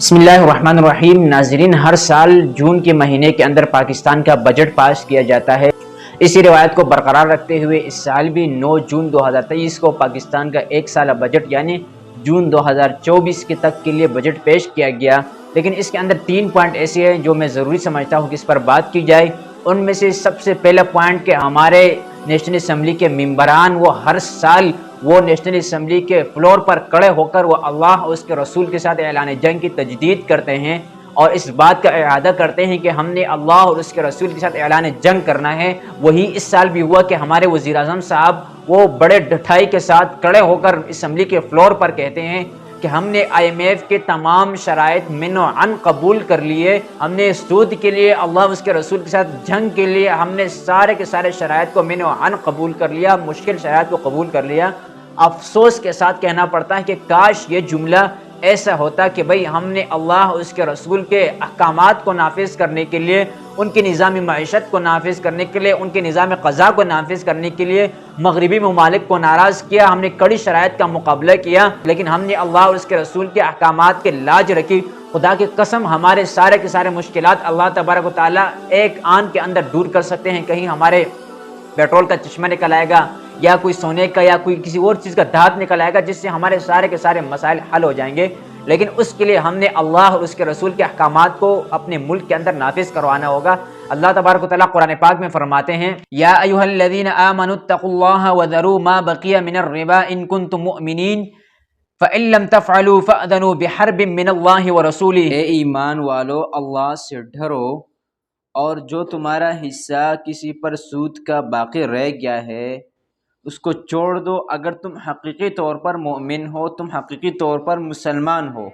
بسم اللہ الرحمن الرحیم۔ ناظرین، ہر سال جون کے مہینے کے اندر پاکستان کا بجٹ پاس کیا جاتا ہے۔ اسی روایت کو برقرار رکھتے ہوئے اس سال بھی 9 جون 2023 کو پاکستان کا ایک سالہ بجٹ یعنی جون 2024 کے تک کے لیے بجٹ پیش کیا گیا، لیکن اس کے اندر 3 پوائنٹ ایسے ہیں جو میں ضروری سمجھتا ہوں کہ اس پر بات کی جائے۔ ان میں سے سب سے پہلا پوائنٹ کہ ہمارے نیشنل اسمبلی کے ممبران وہ ہر سال وہ نیشنل اسمبلی کے فلور پر کھڑے ہو کر وہ اللہ اور اس کے رسول کے ساتھ اعلان جنگ کی تجدید کرتے ہیں اور اس بات کا اعادہ کرتے ہیں کہ ہم نے اللہ اور اس کے رسول کے ساتھ اعلان جنگ کرنا ہے۔ وہی اس سال بھی ہوا کہ ہمارے وزیر اعظم صاحب وہ بڑے ڈٹائی کے ساتھ کھڑے ہو کر اسمبلی کے فلور پر کہتے ہیں کہ ہم نے IMF کے تمام شرائط من و عن قبول کر لیے، ہم نے سود کے لیے اللہ اس کے رسول کے ساتھ جنگ کے لیے ہم نے سارے کے سارے شرائط کو من و عن قبول کر لیا، مشکل شرائط کو قبول کر لیا۔ افسوس کے ساتھ کہنا پڑتا ہے کہ کاش یہ جملہ ایسا ہوتا کہ بھئی ہم نے اللہ اور اس کے رسول کے احکامات کو نافذ کرنے کے لیے، ان کی نظام معیشت کو نافذ کرنے کے لیے، ان کے نظام قضاء کو نافذ کرنے کے لیے مغربی ممالک کو ناراض کیا، ہم نے کڑی شرائط کا مقابلہ کیا، لیکن ہم نے اللہ اور اس کے رسول کے احکامات کے لاج رکھی۔ خدا کی قسم ہمارے سارے کے سارے مشکلات اللہ تبارک و تعالیٰ ایک آن کے اندر دور کر سکتے ہیں۔ کہیں ہمارے پیٹرول کا چشمہ نکل آئے گا یا کوئی سونے کا یا کوئی کسی اور چیز کا دھات نکل آئے گا جس سے ہمارے سارے کے سارے مسائل حل ہو جائیں گے، لیکن اس کے لیے ہم نے اللہ اور اس کے رسول کے احکامات کو اپنے ملک کے اندر نافذ کروانا ہوگا۔ اللہ تبارک و تعالیٰ قرآن پاک میں فرماتے ہیں یا ایھا الذین آمنوا اتقوا اللہ وذروا ما بقی من الربا ان کنتم مؤمنین فإن لم تفعلوا فأذنوا بحرب من اللہ ورسولہ۔ اے ایمان والو، اللہ سے ڈرو اور جو تمہارا حصہ کسی پر سود کا باقی رہ گیا ہے اس کو چھوڑ دو، اگر تم حقیقی طور پر مومن ہو، تم حقیقی طور پر مسلمان ہو۔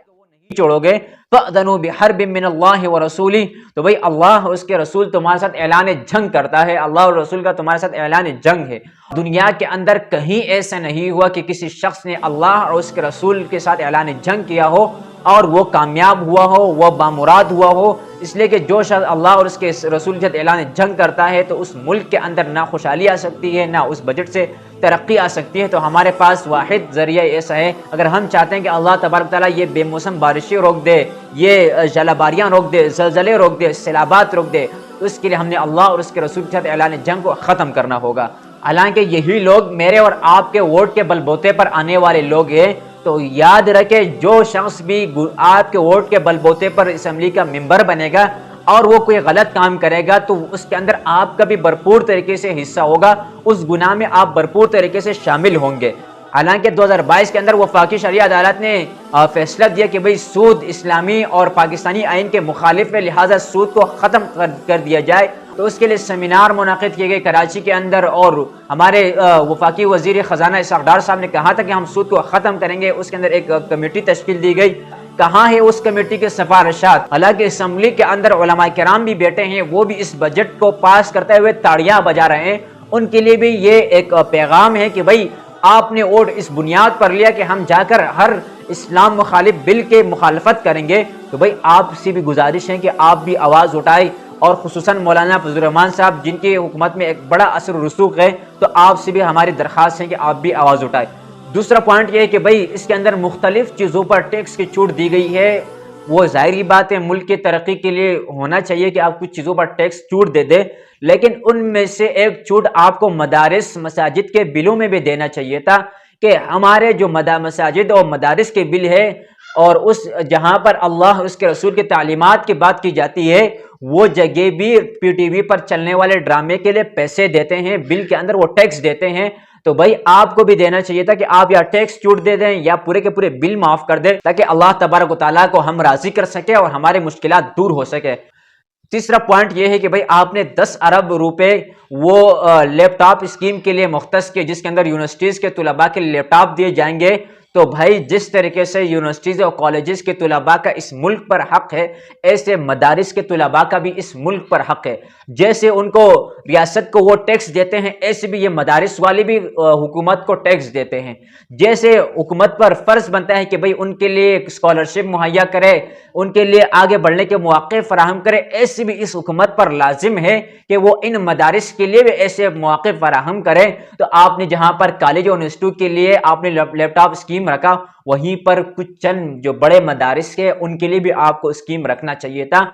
چھوڑو گے فَأْذَنُوا بِحَرْبٍ مِّنَ اللَّهِ وَرَسُولِهِ، تو بھئی اللہ اور اس کے رسول تمہارے ساتھ اعلان جنگ کرتا ہے، اللہ اور رسول کا تمہارے ساتھ اعلان جنگ ہے۔ دنیا کے اندر کہیں ایسا نہیں ہوا کہ کسی شخص نے اللہ اور اس کے رسول کے ساتھ اعلان جنگ کیا ہو اور وہ کامیاب ہوا ہو، وہ بامراد ہوا ہو، اس لیے کہ جو شخص اللہ اور اس کے رسول کے ساتھ اعلان جنگ کرتا ہے تو اس ملک کے اندر نہ خوشحالی آ سکتی ہے، نہ اس بجٹ سے ترقی آ سکتی ہے۔ تو ہمارے پاس واحد ذریعہ ایسا ہے، اگر ہم چاہتے ہیں کہ اللہ تبارک تعالیٰ یہ بے موسم بارشیں روک دے، یہ جلاباریاں روک دے، زلزلے روک دے، سیلابات روک دے، تو اس کے لیے ہم نے اللہ اور اس کے رسول کے ساتھ اعلان جنگ کو ختم کرنا ہوگا۔ حالانکہ یہی لوگ میرے اور آپ کے ووٹ کے بل بوتے پر آنے والے لوگ ہیں، تو یاد رکھے جو شخص بھی آپ کے ووٹ کے بل بوتے پر اسمبلی کا ممبر بنے گا اور وہ کوئی غلط کام کرے گا تو اس کے اندر آپ کا بھی بھرپور طریقے سے حصہ ہوگا، اس گناہ میں آپ بھرپور طریقے سے شامل ہوں گے۔ حالانکہ 2022 کے اندر وفاقی شرعیہ عدالت نے فیصلہ دیا کہ بھئی سود اسلامی اور پاکستانی آئین کے مخالف ہے، لہٰذا سود کو ختم کر دیا جائے، تو اس کے لیے سیمینار منعقد کیے گئے کراچی کے اندر، اور ہمارے وفاقی وزیر خزانہ اسحاق ڈار صاحب نے کہا تھا کہ ہم سود کو ختم کریں گے۔ اس کے اندر ایک کمیٹی تشکیل دی گئی، کہاں ہے اس کمیٹی کے سفارشات؟ حالانکہ اسمبلی کے اندر علماء کرام بھی بیٹھے ہیں، وہ بھی اس بجٹ کو پاس کرتے ہوئے تاڑیاں بجا رہے ہیں۔ ان کے لیے بھی یہ ایک پیغام ہے کہ بھئی آپ نے ووٹ اس بنیاد پر لیا کہ ہم جا کر ہر اسلام مخالف بل کے مخالفت کریں گے، تو بھئی آپ سے بھی گزارش ہے کہ آپ بھی آواز اٹھائیں، اور خصوصاً مولانا فضل الرحمان صاحب جن کی حکومت میں ایک بڑا اثر و رسوخ ہے، تو آپ سے بھی ہماری درخواست ہے کہ آپ بھی آواز اٹھائیں۔ دوسرا پوائنٹ یہ ہے کہ بھئی اس کے اندر مختلف چیزوں پر ٹیکس کی چھوٹ دی گئی ہے۔ وہ ظاہری بات ہے، ملک کی ترقی کے لیے ہونا چاہیے کہ آپ کچھ چیزوں پر ٹیکس چھوٹ دے دیں، لیکن ان میں سے ایک چھوٹ آپ کو مدارس مساجد کے بلوں میں بھی دینا چاہیے تھا کہ ہمارے جو مساجد اور مدارس کے بل ہے اور اس جہاں پر اللہ اس کے رسول کے تعلیمات کی بات کی جاتی ہے، وہ جگہ بھی PTV پر چلنے والے ڈرامے کے لیے پیسے دیتے ہیں، بل کے اندر وہ ٹیکس دیتے ہیں، تو بھائی آپ کو بھی دینا چاہیے تھا کہ آپ یا ٹیکس چھوٹ دے دیں یا پورے کے پورے بل معاف کر دیں، تاکہ اللہ تبارک و تعالیٰ کو ہم راضی کر سکے اور ہمارے مشکلات دور ہو سکے۔ تیسرا پوائنٹ یہ ہے کہ بھائی آپ نے 10 ارب روپے وہ لیپ ٹاپ اسکیم کے لیے مختص کیے، جس کے اندر یونیورسٹیز کے طلباء کے لیپ ٹاپ دیے جائیں گے۔ تو بھائی جس طریقے سے یونیورسٹیز اور کالجز کے طلباء کا اس ملک پر حق ہے، ایسے مدارس کے طلباء کا بھی اس ملک پر حق ہے۔ جیسے ان کو ریاست کو وہ ٹیکس دیتے ہیں، ایسے بھی یہ مدارس والے بھی حکومت کو ٹیکس دیتے ہیں۔ جیسے حکومت پر فرض بنتا ہے کہ بھئی ان کے لیے اسکالرشپ مہیا کرے، ان کے لیے آگے بڑھنے کے مواقع فراہم کرے، ایسے بھی اس حکومت پر لازم ہے کہ وہ ان مدارس کے لیے بھی ایسے مواقع فراہم کرے۔ تو آپ نے جہاں پر کالج اور یونیورسٹی کے لیے آپ نے لیپ ٹاپ اسکیم اسکیم رکھا، وہیں پر کچھ چند جو بڑے مدارس کے ان کے لیے بھی آپ کو اسکیم رکھنا چاہیے تھا.